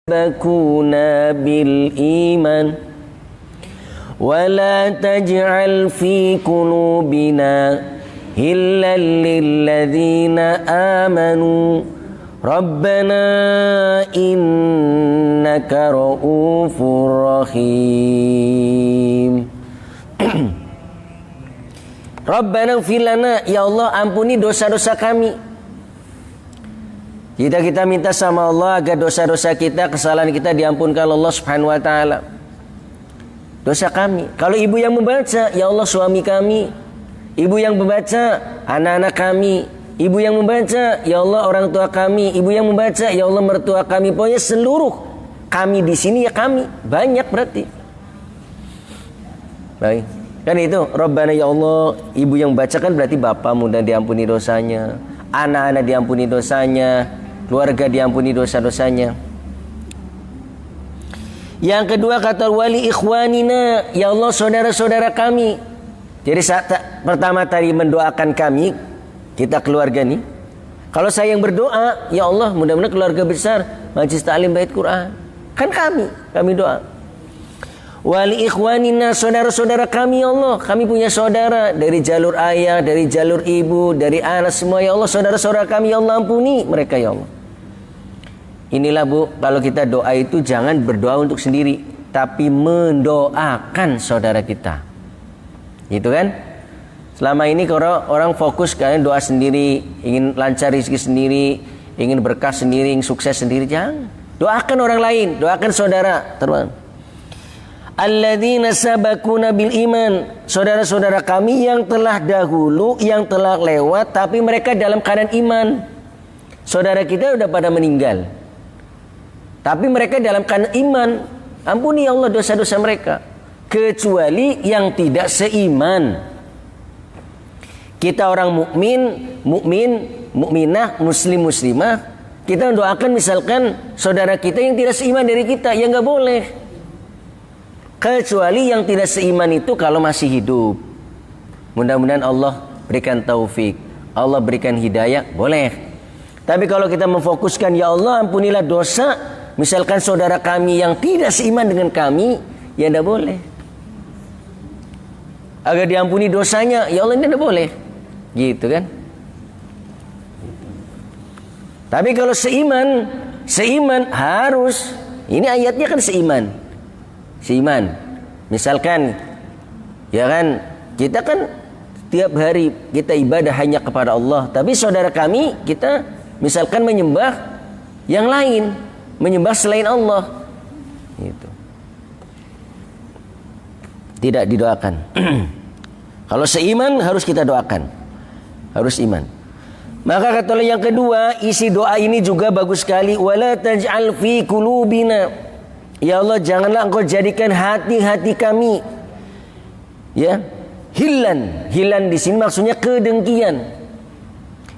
سبقونا بالإيمان ولا تجعل في قلوبنا غلا للذين آمنوا ربنا إنك رؤوف رحيم. Rabbana ighfir lana, ya Allah ampuni dosa-dosa kami. Kita minta sama Allah agar dosa-dosa kita, kesalahan kita diampunkan Allah Subhanahu wa taala. Dosa kami. Kalau ibu yang membaca, ya Allah suami kami. Ibu yang membaca, anak-anak kami. Ibu yang membaca, ya Allah orang tua kami. Ibu yang membaca, ya Allah mertua kami. Pokoknya seluruh kami di sini ya kami. Banyak berarti. Baik. Kan itu, Rabbana ya Allah, ibu yang membaca kan berarti bapak mudah diampuni dosanya. Anak-anak diampuni dosanya. Keluarga diampuni dosa-dosanya. Yang kedua kata wali ikhwanina, ya Allah saudara-saudara kami. Jadi saat pertama tadi mendoakan kami, kita keluarga nih. Kalau saya yang berdoa, ya Allah mudah-mudahan keluarga besar Majlis Ta'lim Bait Quran. Kan kami doa. Wali ikhwanina, saudara-saudara kami ya Allah. Kami punya saudara dari jalur ayah, dari jalur ibu, dari anak semua ya Allah. Saudara-saudara kami ya Allah ampuni mereka ya Allah. Inilah Bu, kalau kita doa itu jangan berdoa untuk sendiri, tapi mendoakan saudara kita. Gitu kan? Selama ini kalau orang fokus kan doa sendiri, ingin lancar rezeki sendiri, ingin berkah sendiri, ingin sukses sendiri, jangan. Doakan orang lain, doakan saudara, teman. Alladzina sabaquna bil iman, saudara-saudara kami yang telah dahulu, yang telah lewat, tapi mereka dalam keadaan iman. Saudara kita udah pada meninggal, tapi mereka dalam keadaan iman. Ampuni ya Allah dosa-dosa mereka. Kecuali yang tidak seiman. Kita orang mukminah, muslimah, kita mendoakan misalkan saudara kita yang tidak seiman dari kita, ya nggak boleh. Kecuali yang tidak seiman itu kalau masih hidup. Mudah-mudahan Allah berikan taufik, Allah berikan hidayah, boleh. Tapi kalau kita memfokuskan ya Allah ampunilah dosa, misalkan saudara kami yang tidak seiman dengan kami, ya tidak boleh. Agar diampuni dosanya, ya Allah ini tidak boleh. Gitu kan. Tapi kalau seiman harus. Ini ayatnya kan seiman. Misalkan ya kan kita kan tiap hari kita ibadah hanya kepada Allah, tapi saudara kami kita misalkan menyembah yang lain, menyembah selain Allah. Gitu. Tidak didoakan. Kalau seiman harus kita doakan. Harus iman. Maka kata yang kedua, isi doa ini juga bagus sekali. Wala taj'al fi qulubina, ya Allah janganlah engkau jadikan hati-hati kami ya hilan di sini maksudnya kedengkian.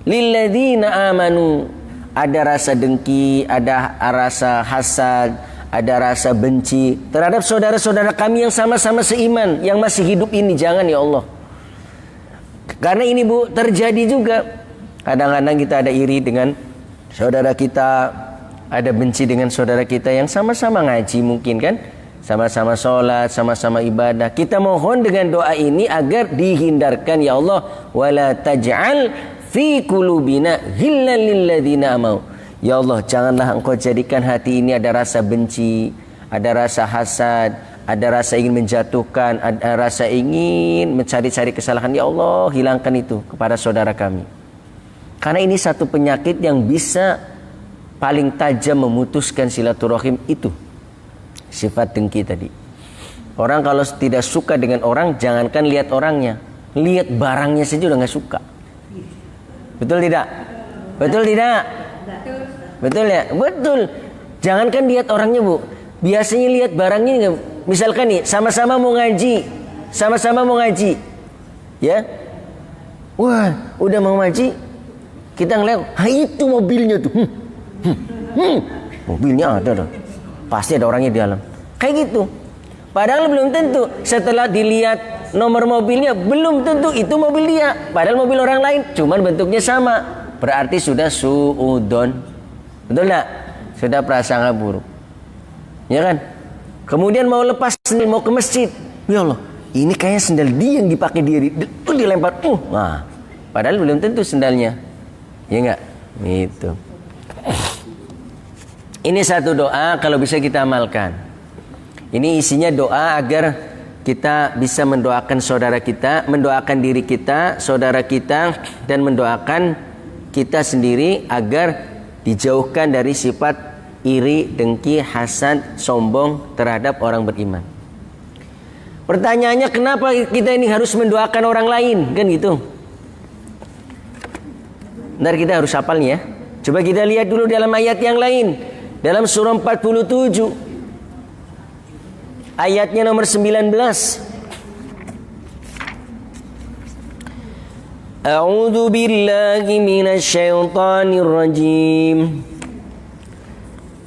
Lilladzina amanu, ada rasa dengki, ada rasa hasad, ada rasa benci terhadap saudara-saudara kami yang sama-sama seiman, yang masih hidup ini. Jangan ya Allah. Karena ini Bu terjadi juga. Kadang-kadang kita ada iri dengan saudara kita, ada benci dengan saudara kita yang sama-sama ngaji mungkin kan, sama-sama sholat, sama-sama ibadah. Kita mohon dengan doa ini agar dihindarkan ya Allah. Wala taj'al fi qulubina ghillan lilladzina amanu. Ya Allah janganlah engkau jadikan hati ini ada rasa benci, ada rasa hasad, ada rasa ingin menjatuhkan, ada rasa ingin mencari-cari kesalahan. Ya Allah hilangkan itu kepada saudara kami. Karena ini satu penyakit yang bisa paling tajam memutuskan silaturahim itu. Sifat dengki tadi. Orang kalau tidak suka dengan orang, jangankan lihat orangnya, lihat barangnya saja udah gak suka. Betul tidak? Betul tidak? Betul ya? Betul. Jangankan lihat orangnya Bu, biasanya lihat barangnya. Misalkan nih, sama-sama mau ngaji, ya. Wah, udah mau ngaji, kita ngeliat, itu mobilnya tuh. Mobilnya ada, pasti ada orangnya di dalam. Kayak gitu. Padahal belum tentu. Setelah dilihat nomor mobilnya, belum tentu itu mobil dia. Padahal mobil orang lain, cuman bentuknya sama. Berarti sudah suudon. Betul enggak? Sudah prasangka buruk. Ya kan? Kemudian mau lepas sendal, mau ke masjid. Ya Allah, ini kayaknya sendal dia yang dipakai diri. Dilempar. Nah, padahal belum tentu sendalnya. Ya enggak? Gitu. Ini satu doa kalau bisa kita amalkan. Ini isinya doa agar kita bisa mendoakan saudara kita, mendoakan diri kita, saudara kita, dan mendoakan kita sendiri agar dijauhkan dari sifat iri, dengki, hasad, sombong terhadap orang beriman. Pertanyaannya, kenapa kita ini harus mendoakan orang lain? Kan gitu. Ntar kita harus hafal nih ya. Coba kita lihat dulu dalam ayat yang lain. Dalam surah 47 ayatnya nomor 19. A'udzu billahi minasy syaithanir rajim.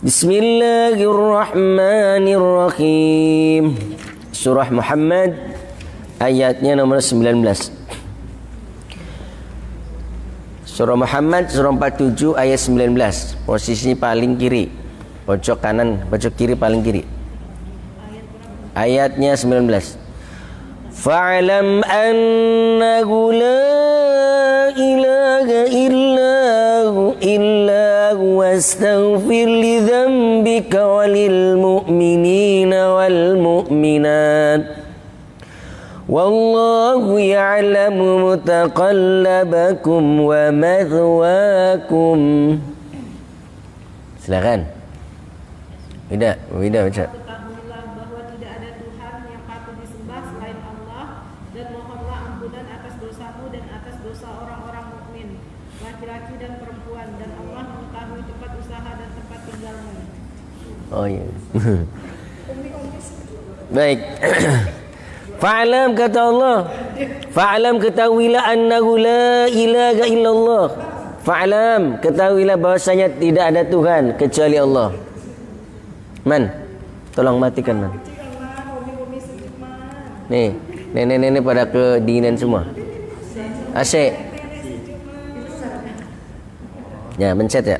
Bismillahirrahmanirrahim. Surah Muhammad ayatnya nomor 19. Surah Muhammad surah 47 ayat 19. Posisinya paling kiri. Pojok kanan, pojok kiri paling kiri. Ayatnya 19. Fa'lam annahu la ilaha illa wastaghfir li dhanbika walil mu'minina wal mu'minat. Wallahu ya'lamu mutaqallabakum wa mathwaakum. Silakan. Tidak baca. Ketahuilah bahwa tidak ada Tuhan yang patut disembah selain Allah, dan mohonlah ampunan atas dosamu dan atas dosa orang-orang mukmin, laki-laki dan perempuan, dan Allah mengetahui tempat usaha dan tempat tinggalmu. Oh iya. Baik. Fa'lam kata Allah. Fa'lam ketahuilah annahu la ilaha illallah. Fa'lam ketahuilah bahwasanya tidak ada Tuhan kecuali Allah. Man, tolong matikan man. Nih, nenek-nenek pada kedinginan semua. AC. Ya, mencet ya.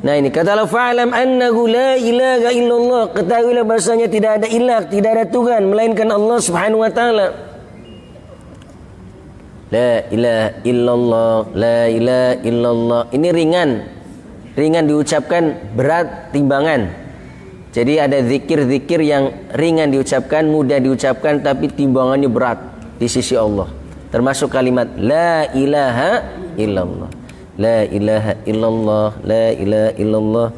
Nah ini kata Allah, fa'lam annahu la ilaha illallah. Ketahuilah bahasanya tidak ada ilah, tidak ada Tuhan melainkan Allah Subhanahu wa taala. La ilaha illallah, la ilaha illallah. Ini ringan diucapkan, berat timbangan. Jadi ada zikir-zikir yang ringan diucapkan, mudah diucapkan, tapi timbangannya berat di sisi Allah. Termasuk kalimat la ilaha illallah. La ilaha illallah, la ilaha illallah.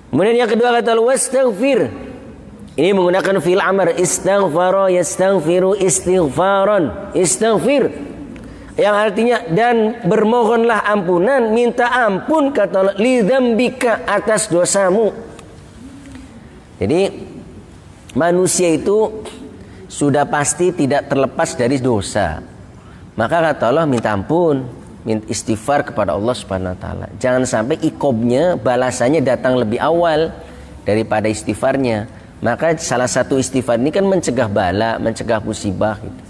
Kemudian yang kedua kata Allah, wastaghfir. Ini menggunakan fi'il amr, istaghfara yastaghfiru istighfaran. Istaghfir yang artinya dan bermohonlah ampunan, minta ampun kata Allah, li dzambika atas dosamu. Jadi manusia itu sudah pasti tidak terlepas dari dosa. Maka kata Allah, minta ampun, minta istighfar kepada Allah Subhanahu wa taala. Jangan sampai iqobnya, balasannya datang lebih awal daripada istighfarnya. Maka salah satu istighfar ini kan mencegah bala, mencegah musibah gitu.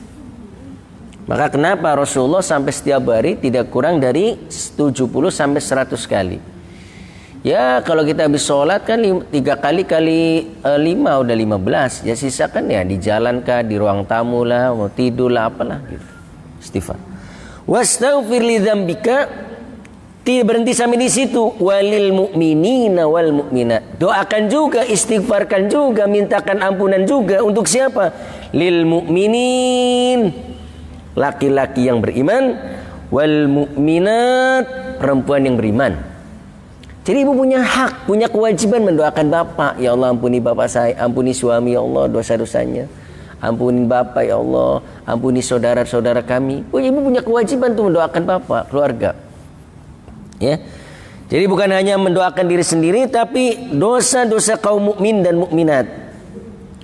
Maka kenapa Rasulullah sampai setiap hari tidak kurang dari 70 sampai 100 kali. Ya kalau kita habis sholat kan 3 kali kali 5 udah 15. Ya sisakan ya di jalan kah, di ruang tamu lah, mau tidur lah, apalah gitu. Istighfar. Wastaghfir li dzambika. Tidak berhenti sampai di situ. Walil mu'minina wal mu'minat. Doakan juga, istighfarkan juga, mintakan ampunan juga untuk siapa? Lil mu'minin, laki-laki yang beriman, wal mu'minat, perempuan yang beriman. Jadi ibu punya hak, punya kewajiban mendoakan bapak. Ya Allah, ampuni bapak saya, ampuni suami ya Allah dosa-dosanya. Ampuni bapak ya Allah, ampuni saudara-saudara kami. Oh, ibu punya kewajiban untuk mendoakan bapak, keluarga. Ya. Jadi bukan hanya mendoakan diri sendiri, tapi dosa-dosa kaum mukmin dan mukminat.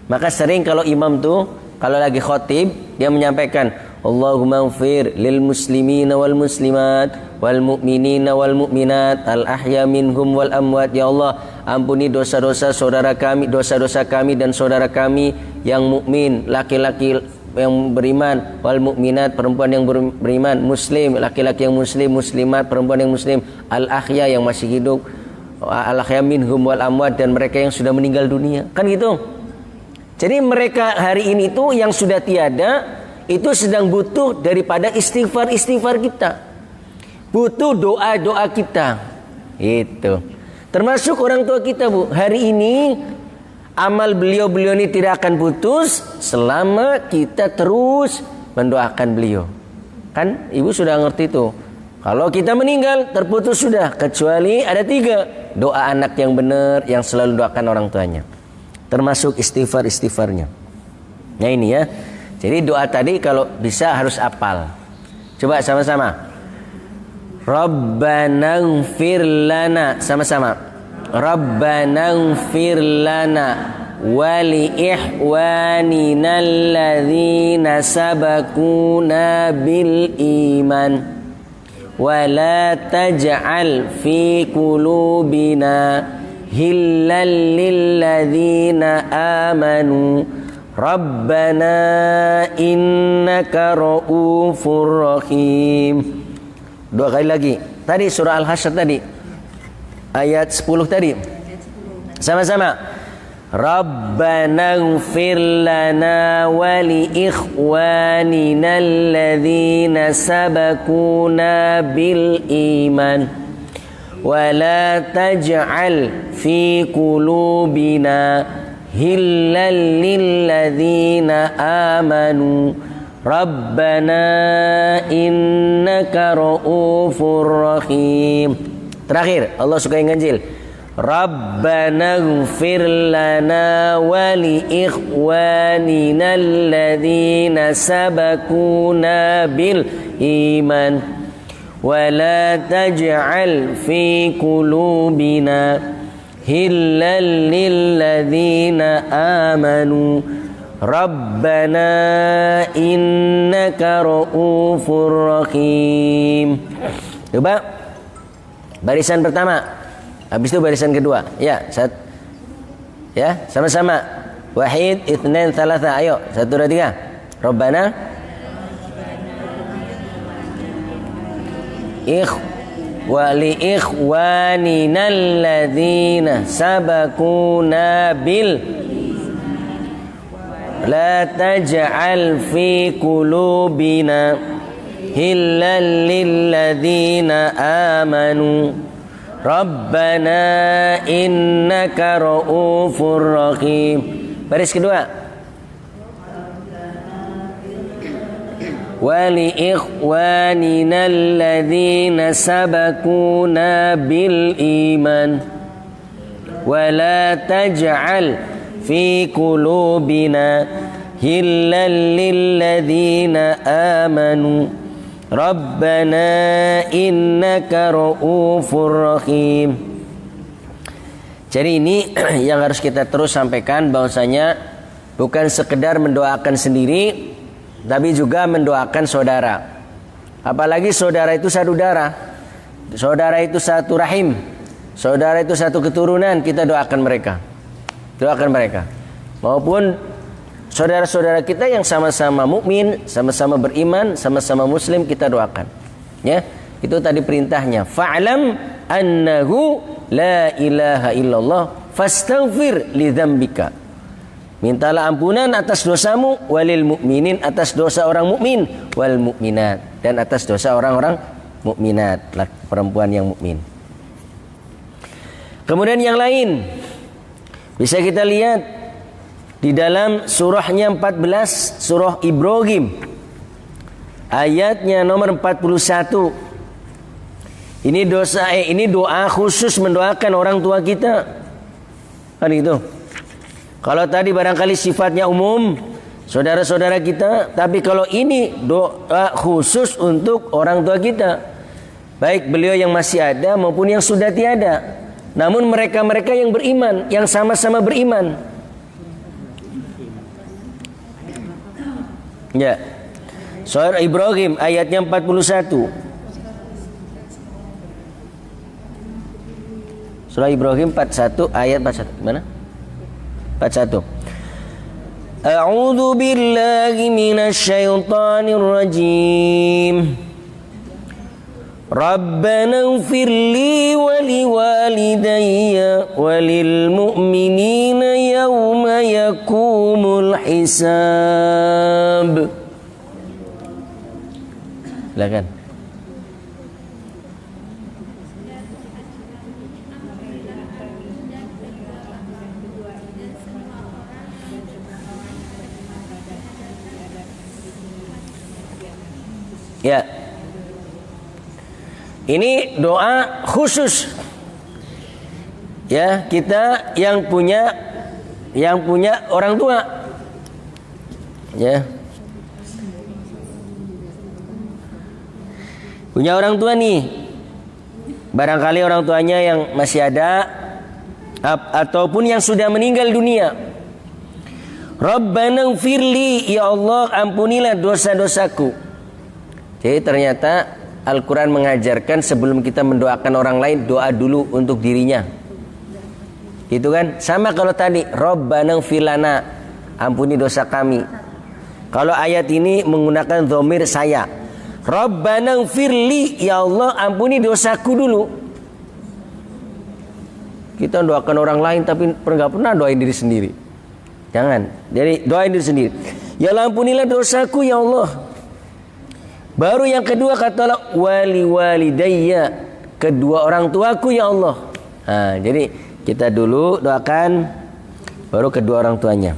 Maka sering kalau imam tuh kalau lagi khotib dia menyampaikan Allahumma ighfir lil muslimina wal muslimat wal mu'minina wal mu'minat al ahya minhum wal amwat. Ya Allah, ampuni dosa-dosa saudara kami, dosa-dosa kami dan saudara kami yang mukmin, laki-laki yang beriman, wal mukminat, perempuan yang beriman, muslim, laki-laki yang muslim, muslimat, perempuan yang muslim, al ahya, yang masih hidup, al ahya minhum wal amwat, dan mereka yang sudah meninggal dunia. Kan gitu. Jadi mereka hari ini tuh yang sudah tiada itu sedang butuh daripada istighfar kita, butuh doa kita. Itu termasuk orang tua kita, Bu. Hari ini amal beliau ini tidak akan putus selama kita terus mendoakan beliau. Kan ibu sudah ngerti tuh. Kalau kita meninggal terputus sudah, kecuali ada 3. Doa anak yang benar, yang selalu doakan orang tuanya, termasuk istighfarnya. Nah ini ya. Jadi doa tadi kalau bisa harus hafal. Coba sama-sama. Rabbana ighfir lana, sama-sama. Rabbana ighfir lana wa li ihwanina alladzina sabaquna bil iman wa la taj'al fi qulubina hillal lil ladzina amanu Rabbana innaka ra'ufur rahim. 2 kali lagi. Tadi surah Al-Hasyr tadi. Ayat 10 tadi. Sama-sama. Rabbana ighfir lana wa li ikhwanina alladzina sabaquna bil iman wa la taj'al fi qulubina hillal lil ladzina amanu Rabbana innaka ra'ufur rahim. Terakhir, Allah suka yang ganjil. Rabbana ighfir lana wa li ikhwanina alladzina sabaquna bil iman wa la taj'al fi qulubina hillal lil ladzina amanu Rabbana innaka ra'ufur rahim. Coba barisan pertama, habis itu barisan kedua. Ya, ya, sama-sama. Wahid, itsnain, tsalatsa. Ayo, 1 2 3. Rabbana wa li ikhwanina alladzina sabaquna bil la taj'al fi qulubina hillal lil ladzina amanu Rabbana innaka ra'ufur rahim. Baris kedua. Wa li ikhwanina alladzina sabaquna bil iman wa la taj'al fi qulubina hillal lil ladzina amanu Rabbana innaka ra'ufur rahim. Jadi ini yang harus kita terus sampaikan, bahwasanya bukan sekedar mendoakan sendiri, tapi juga mendoakan saudara. Apalagi saudara itu satu darah, saudara itu satu rahim, saudara itu satu keturunan. Kita doakan mereka. Doakan mereka, maupun saudara-saudara kita yang sama-sama mukmin, sama-sama beriman, sama-sama muslim, kita doakan. Ya, itu tadi perintahnya. Fa'lam annahu la ilaha illallah fastaghfir li dzambika. Mintalah ampunan atas dosamu, walil mukminin, atas dosa orang mukmin, wal mukminat, dan atas dosa orang-orang mukminat, perempuan yang mukmin. Kemudian yang lain bisa kita lihat di dalam surahnya 14, surah Ibrahim, ayatnya nomor 41. Ini doa khusus mendoakan orang tua kita. Kan itu. Kalau tadi barangkali sifatnya umum, saudara-saudara kita, tapi kalau ini doa khusus untuk orang tua kita, baik beliau yang masih ada maupun yang sudah tiada. Namun mereka-mereka yang beriman, yang sama-sama beriman. Ya. Surah Ibrahim ayatnya 41. Surah Ibrahim 41 ayat 41. Mana? 41. A'udzu billahi minasy syaithanir rajim. Rabbana ighfir li wa liwalidayya wa lil mu'minina yawma yaqumul hisab. Silakan. Ya. Ini doa khusus. Ya, kita yang punya orang tua. Ya. Punya orang tua nih. Barangkali orang tuanya yang masih ada ataupun yang sudah meninggal dunia. Rabbana ighfirli, ya Allah ampunilah dosa-dosaku. Jadi ternyata Al-Quran mengajarkan sebelum kita mendoakan orang lain, doa dulu untuk dirinya. Gitu kan? Sama kalau tadi, Rabbana ighfir lana, ampuni dosa kami. Kalau ayat ini menggunakan dhamir saya. Rabbana ighfirli, ya Allah ampuni dosaku dulu. Kita doakan orang lain tapi nggak pernah doain diri sendiri. Jangan. Jadi doain diri sendiri. Ya Allah ampunilah dosaku ya Allah. Baru yang kedua kata Allah, wali walidayya, kedua orang tuaku ya Allah. Nah, jadi kita dulu doakan, baru kedua orang tuanya.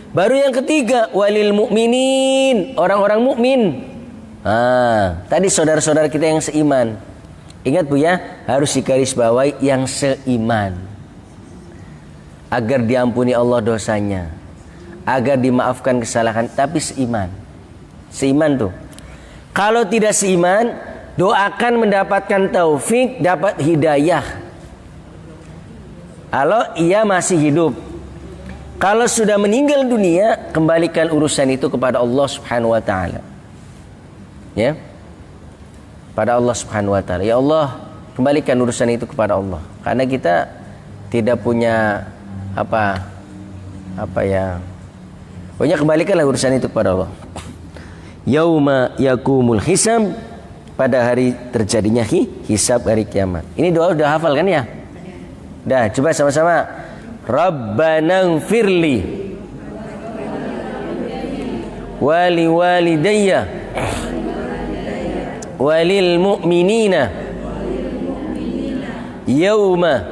Baru yang ketiga, walil mu'minin, orang-orang mukmin. Nah, tadi saudara-saudara kita yang seiman. Ingat Bu ya, harus digarisbawahi yang seiman. Agar diampuni Allah dosanya, agar dimaafkan kesalahan, tapi seiman. Seiman tuh. Kalau tidak seiman, doakan mendapatkan taufik, dapat hidayah. Kalau ia masih hidup. Kalau sudah meninggal dunia, kembalikan urusan itu kepada Allah Subhanahu wa taala. Ya. Pada Allah Subhanahu wa taala. Ya Allah, kembalikan urusan itu kepada Allah. Karena kita tidak punya apa ya. Pokoknya kembalikanlah urusan itu kepada Allah. Yauma yakumul hisab, pada hari terjadinya hisab, hari kiamat. Ini doa udah hafal kan ya? Dah, coba sama-sama. Rabbana ighfirli wali walidayya walil mu'minina yauma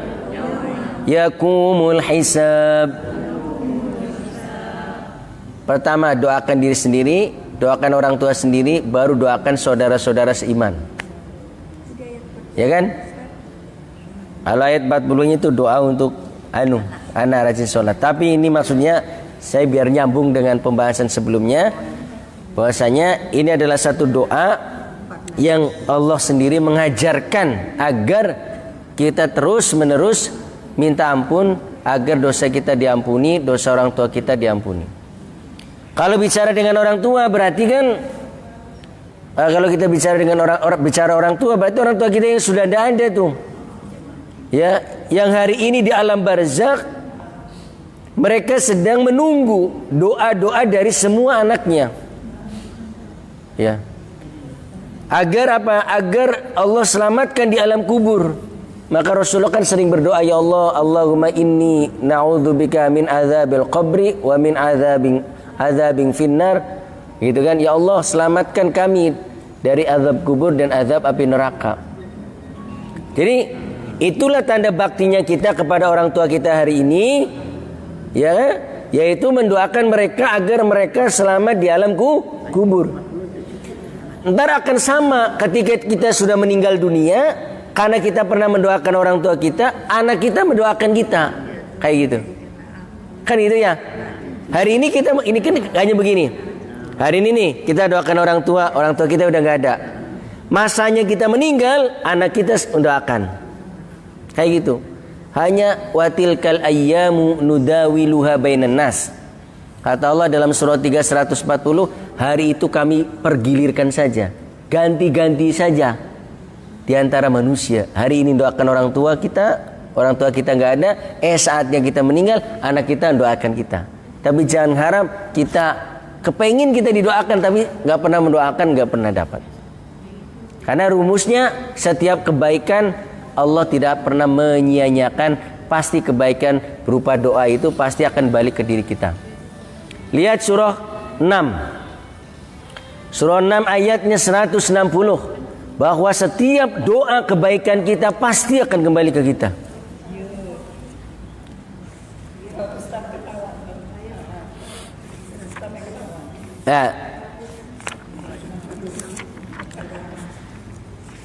yakumul hisab. Pertama doakan diri sendiri, doakan orang tua sendiri, baru doakan saudara-saudara seiman. Ya kan? Kalau ayat 40-nya itu doa untuk anak rajin sholat. Tapi ini maksudnya saya biar nyambung dengan pembahasan sebelumnya, bahwasanya ini adalah satu doa yang Allah sendiri mengajarkan agar kita terus-menerus minta ampun, agar dosa kita diampuni, dosa orang tua kita diampuni. Kalau bicara dengan orang tua berarti kan kalau kita bicara dengan orang tua berarti orang tua kita yang sudah tidak ada tuh. Ya, yang hari ini di alam barzakh mereka sedang menunggu doa-doa dari semua anaknya. Ya. Agar apa? Agar Allah selamatkan di alam kubur. Maka Rasulullah kan sering berdoa, ya Allah, Allahumma inni na'udzubika min adzabil qabri wa min azabin finnar, gitu kan? Ya Allah, selamatkan kami dari azab kubur dan azab api neraka. Jadi itulah tanda baktinya kita kepada orang tua kita hari ini, ya, yaitu mendoakan mereka agar mereka selamat di alam kubur. Ntar akan sama ketika kita sudah meninggal dunia, karena kita pernah mendoakan orang tua kita, anak kita mendoakan kita, kayak gitu. Kan itu ya. Hari ini kita ini kan hanya begini. Hari ini nih kita doakan orang tua kita udah nggak ada. Masanya kita meninggal, anak kita mendoakan. Kayak gitu. Hanya watilkal ayyamu nudawiluha bainan nas. Kata Allah dalam surah 3 140, hari itu kami pergilirkan saja, ganti-ganti saja di antara manusia. Hari ini doakan orang tua kita nggak ada, saatnya kita meninggal, anak kita doakan kita. Tapi jangan harap kita kepengin kita didoakan tapi nggak pernah mendoakan, nggak pernah dapat. Karena rumusnya setiap kebaikan Allah tidak pernah menyia-nyiakan. Pasti kebaikan berupa doa itu pasti akan balik ke diri kita. Lihat surah 6. Surah 6 ayatnya 160. Bahwa setiap doa kebaikan kita pasti akan kembali ke kita.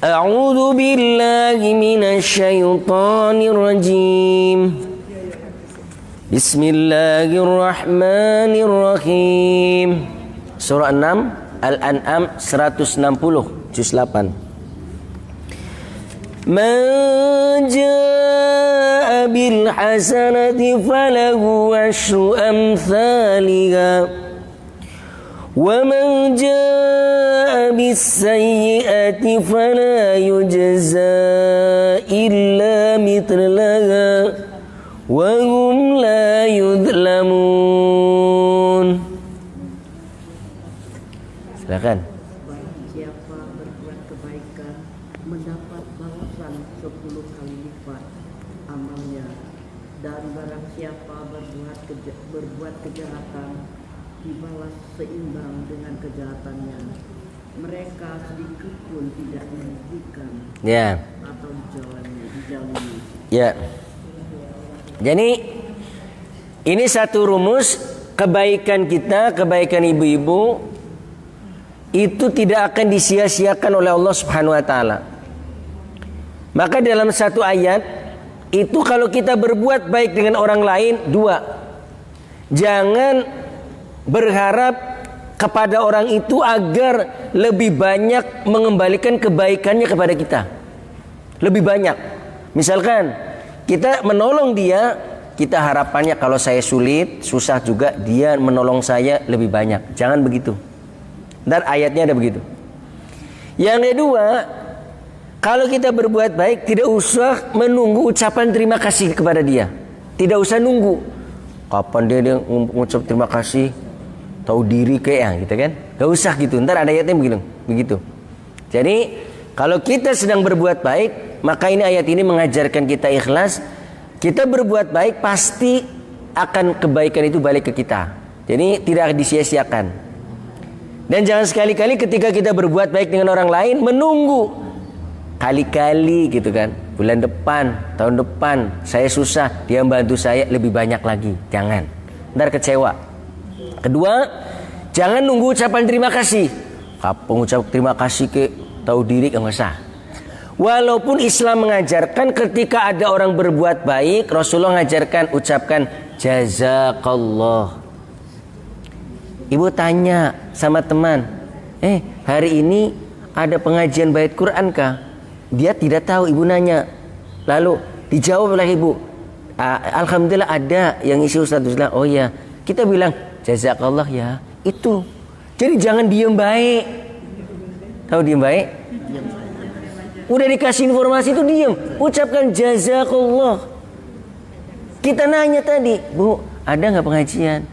A'udzu billahi minasy syaithanir rajim. Bismillahirrahmanirrahim. Surah 6 Al-An'am 160 juz 8. Man jaa'a bil hasanati falahu asyru amsalha. وَمَنْ جَاءَ بِالسَّيِّئَةِ فَلَا يُجْزَى إِلَّا مِثْلَهَا وَهُمْ لَا يُظْلَمُونَ. Silakan. Barang siapa berbuat kebaikan mendapat balasan 10 kali lipat amalnya, dan barang siapa berbuat kejahatan dibalas seimbang dengan kejahatannya. Mereka sedikit pun tidak merugikan atau dijauhi. Ya. Jadi ini satu rumus kebaikan kita, kebaikan ibu-ibu itu tidak akan disia-siakan oleh Allah Subhanahu wa taala. Maka dalam satu ayat itu kalau kita berbuat baik dengan orang lain, dua. Jangan berharap kepada orang itu agar lebih banyak mengembalikan kebaikannya kepada kita. Lebih banyak. Misalkan kita menolong dia, kita harapannya kalau saya sulit, susah juga, dia menolong saya lebih banyak. Jangan begitu. Dan ayatnya ada begitu. Yang kedua, kalau kita berbuat baik, tidak usah menunggu ucapan terima kasih kepada dia. Tidak usah nunggu. Kapan dia mengucap terima kasih? Tahu diri kayak gitu kan? Gak usah gitu. Ntar ada ayatnya begitu. Jadi kalau kita sedang berbuat baik, maka ini ayat ini mengajarkan kita ikhlas. Kita berbuat baik pasti akan kebaikan itu balik ke kita. Jadi tidak disia-siakan. Dan jangan sekali-kali ketika kita berbuat baik dengan orang lain menunggu kali-kali gitu kan. Bulan depan, tahun depan saya susah, dia bantu saya lebih banyak lagi. Jangan. Ntar kecewa. Kedua, jangan nunggu ucapan terima kasih. Kapan ucap terima kasih ke tahu diri enggak usah. Walaupun Islam mengajarkan ketika ada orang berbuat baik, Rasulullah mengajarkan ucapkan jazakallah. Ibu tanya sama teman, hari ini ada pengajian bait Quran kah? Dia tidak tahu, ibu nanya. Lalu dijawab oleh ibu, alhamdulillah ada, yang isi Ustaz Islam. Oh iya, kita bilang jazakallah ya, itu. Jadi jangan diem baik. Tahu diem baik? Udah dikasih informasi itu diem. Ucapkan jazakallah. Kita nanya tadi, Bu, ada nggak pengajian?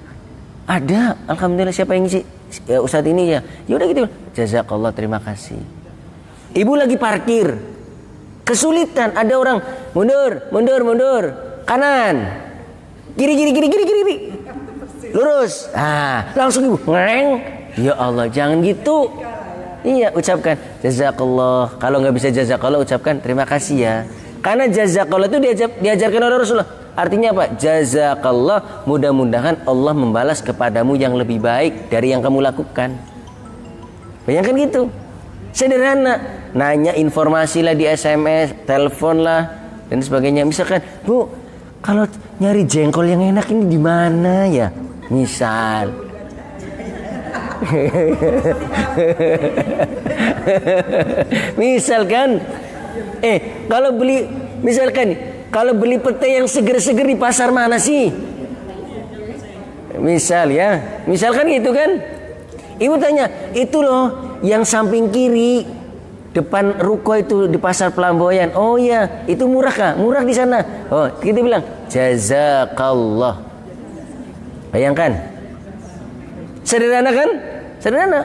Ada, alhamdulillah. Siapa yang ngisi? Ya, Ustadz ini ya. Ya udah gitu. Jazakallah, terima kasih. Ibu lagi parkir, kesulitan. Ada orang mundur, kanan, kiri. Lurus. Langsung ibu ngereng. Ya Allah, jangan gitu. Iya, ucapkan jazakallah. Kalau nggak bisa jazakallah, ucapkan terima kasih ya. Karena jazakallah itu diajarkan oleh Rasulullah. Artinya apa? Jazakallah, mudah-mudahan Allah membalas kepadamu yang lebih baik dari yang kamu lakukan. Bayangkan gitu. Sederhana. Nanya informasi lah di SMS, telepon lah dan sebagainya. Misalkan, Bu, kalau nyari jengkol yang enak ini di mana ya? Misal misalkan kalau beli pete yang seger-seger di pasar mana sih? Misalkan gitu kan. Ibu tanya, itu loh yang samping kiri depan ruko itu di pasar Pelamboyan. Oh iya, itu murah kah? Murah di sana. Oh, kita bilang jazakallah. Bayangkan. Sederhana kan? Sederhana.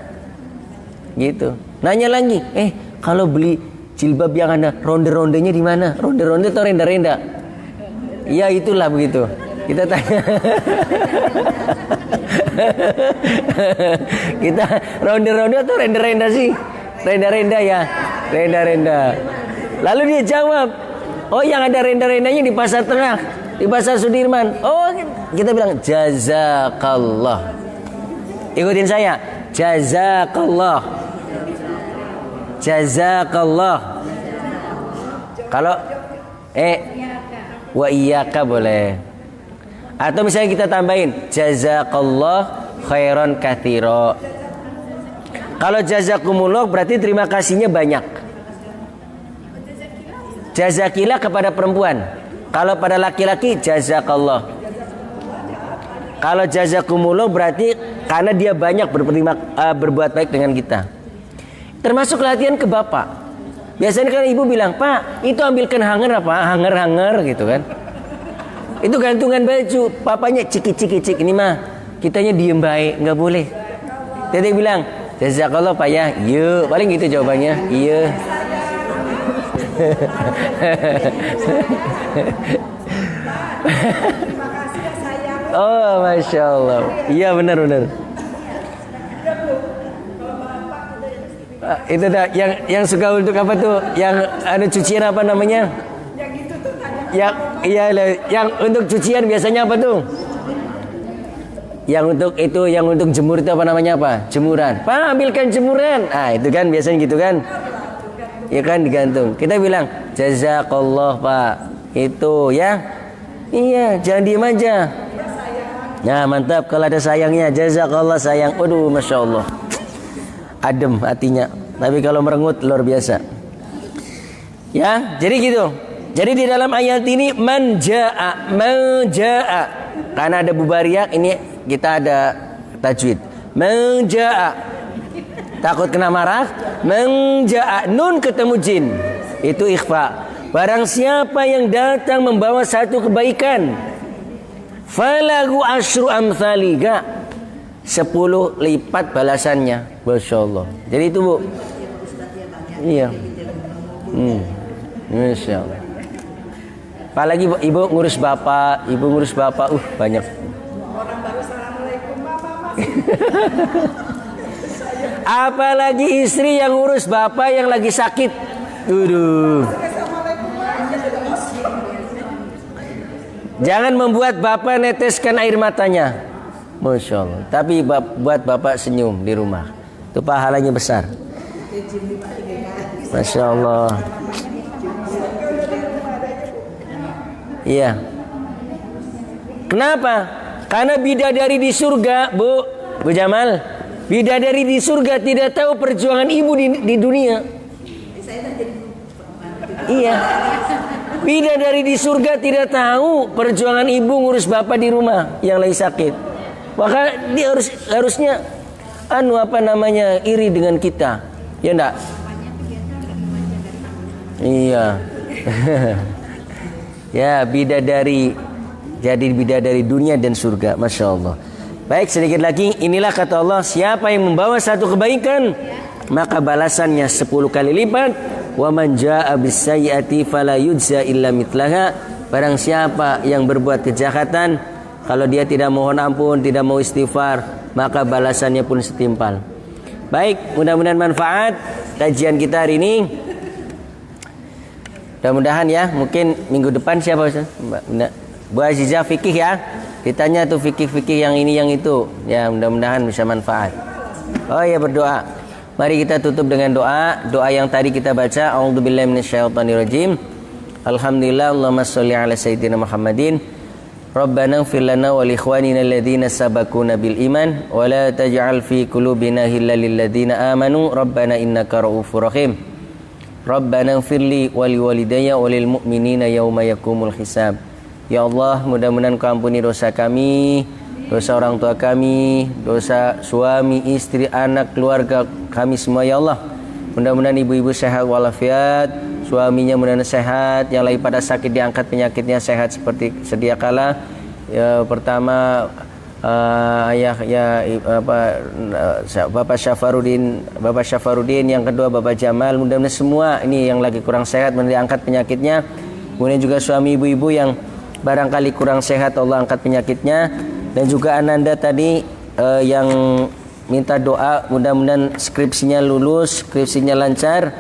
Gitu. Nanya lagi, kalau beli jilbab yang ada ronde-rondenya di mana? Ronde-ronde atau renda-renda? Ya itulah begitu. Kita tanya. Kita ronde-ronde atau renda-renda sih? Renda-renda ya. Renda-renda. Lalu dia jawab, oh yang ada renda-rendanya di pasar tengah, di pasar Sudirman. Oh, kita bilang jazakallah. Ikutin saya. Jazakallah. Jazakallah. Kalau wa iyyaka boleh. Atau misalnya kita tambahin jazakallah khairan katsira. Kalau jazakumullah berarti terima kasihnya banyak. Jazakillah kepada perempuan. Kalau pada laki-laki jazakallah. Kalau jazakumullah berarti karena dia banyak berbuat baik dengan kita. Termasuk latihan ke bapak. Biasanya kan ibu bilang, "Pak, itu ambilkan hanger apa? Hanger-hanger," gitu kan. Itu gantungan baju. Papanya cik. Ini mah kitanya diem baik, nggak boleh. Dia bilang, "Jazakallah Pak ya." Iya, paling gitu jawabannya. Iya. Oh, masya Allah. Iya benar. Itu dah yang suka untuk apa tuh? Yang ada cucian apa namanya? Yang itu tuh yang untuk cucian biasanya apa tuh? Yang untuk jemur itu apa namanya apa? Jemuran. Pak, ambilkan jemuran. Itu kan biasanya gitu kan? Ya kan digantung. Kita bilang jazakallah Pak. Itu ya. Iya, jangan diem aja. Nah, mantap kalau ada sayangnya. Jazakallah sayang. Waduh, masya Allah. Adem hatinya. Tapi kalau merengut luar biasa. Ya, jadi gitu. Jadi di dalam ayat ini manjaa. Karena ada bubariak, ini kita ada tajwid. Manjaa. Takut kena marah. Manjaa. Nun ketemu jin. Itu ikhfa. Barang siapa yang datang membawa satu kebaikan, falahu asyru amthaliga, 10 lipat balasannya. Masya Allah. Jadi itu Bu. Iya. Masya Allah. Apalagi ibu ngurus bapak, banyak. Orang baru assalamualaikum mama. Apalagi istri yang ngurus bapak yang lagi sakit. Jangan membuat bapak neteskan air matanya. Masya Allah. Tapi buat bapak senyum di rumah. Itu pahalanya besar. Masya Allah. Iya. Kenapa? Karena bidadari di surga, Bu Jamal. Bidadari di surga tidak tahu perjuangan ibu di dunia. Iya. Bidadari di surga tidak tahu perjuangan ibu ngurus bapak di rumah yang lagi sakit. Maka dia harusnya iri dengan kita. Ya enggak? Iya. Ya, bidadari. Jadi bidadari dunia dan surga. Masya Allah. Baik, sedikit lagi. Inilah kata Allah, siapa yang membawa satu kebaikan, maka balasannya 10 kali lipat. Wa man jaa'a bis-sayyi'ati fala yujza illa mithlaha. Barang siapa yang berbuat kejahatan, kalau dia tidak mohon ampun, tidak mau istighfar, maka balasannya pun setimpal. Baik, mudah-mudahan manfaat kajian kita hari ini. Mudah-mudahan ya, mungkin minggu depan siapa Ustaz? Bu Azizah fikih ya. Ditanya tuh fikih-fikih yang ini yang itu. Ya, mudah-mudahan bisa manfaat. Oh ya, berdoa. Mari kita tutup dengan doa yang tadi kita baca. A'udzubillahi minasyaitonirrajim. Alhamdulillah, Allahumma sholli ala sayyidina Muhammadin. Rabbana ighfir lana wa li ikhwanina alladhina sabaquna bil iman wa la taj'al fi qulubina ghillan lil ladzina amanu. Rabbana innaka ra'ufur rahim. Rabbana ighfir li wa li walidayya wa lil mu'minina yauma yaqumul hisab. Ya Allah, mudah-mudahan Kau ampuni dosa kami, dosa orang tua kami, dosa suami, istri, anak, keluarga kami semua ya Allah. Mudah-mudahan ibu-ibu sehat walafiat, suaminya mudah-mudahan sehat, yang lagi pada sakit diangkat penyakitnya sehat seperti sedia kala. Ya, pertama ayah ya Bapak Syafarudin, yang kedua Bapak Jamal, mudah-mudahan semua ini yang lagi kurang sehat diangkat penyakitnya. Kemudian juga suami ibu-ibu yang barangkali kurang sehat, Allah angkat penyakitnya. Dan juga Ananda tadi yang minta doa mudah-mudahan skripsinya lulus, skripsinya lancar.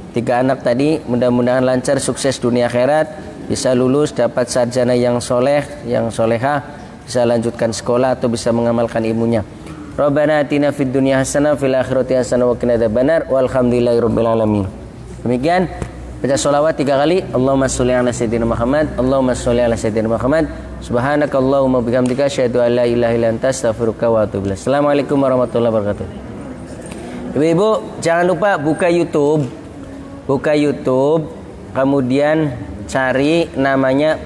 3 anak tadi mudah-mudahan lancar, sukses dunia akhirat, bisa lulus, dapat sarjana yang soleh, yang solehah, bisa lanjutkan sekolah atau bisa mengamalkan ilmunya. Rabbana atina fid dunya hasanah fil akhirati hasanah wa qina adzabannar walhamdulillahirabbil alamin. Demikian baca sholawat 3 kali. Allahumma sholli ala sayyidina Muhammad, Allahumma sholli ala sayyidina Muhammad. Subhanakallahumma bihamdika asyhadu an la ilaha illa anta astaghfiruka wa atubu ilaik. Assalamualaikum warahmatullahi wabarakatuh. Ibu-ibu jangan lupa buka YouTube, kemudian cari namanya